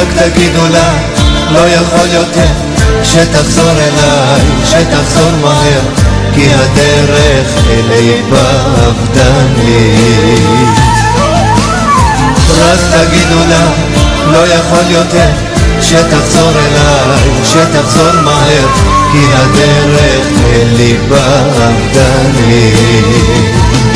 רק תגידו לה, לא יכול יותר, שתחזור אליי, שתחזור מהר, כי הדרך אלי אבדה לי. רק תגידו לה, לא יכול יותר, שתחזור אליי, שתחזור מהר, כי הדרך אלי אבדה לי.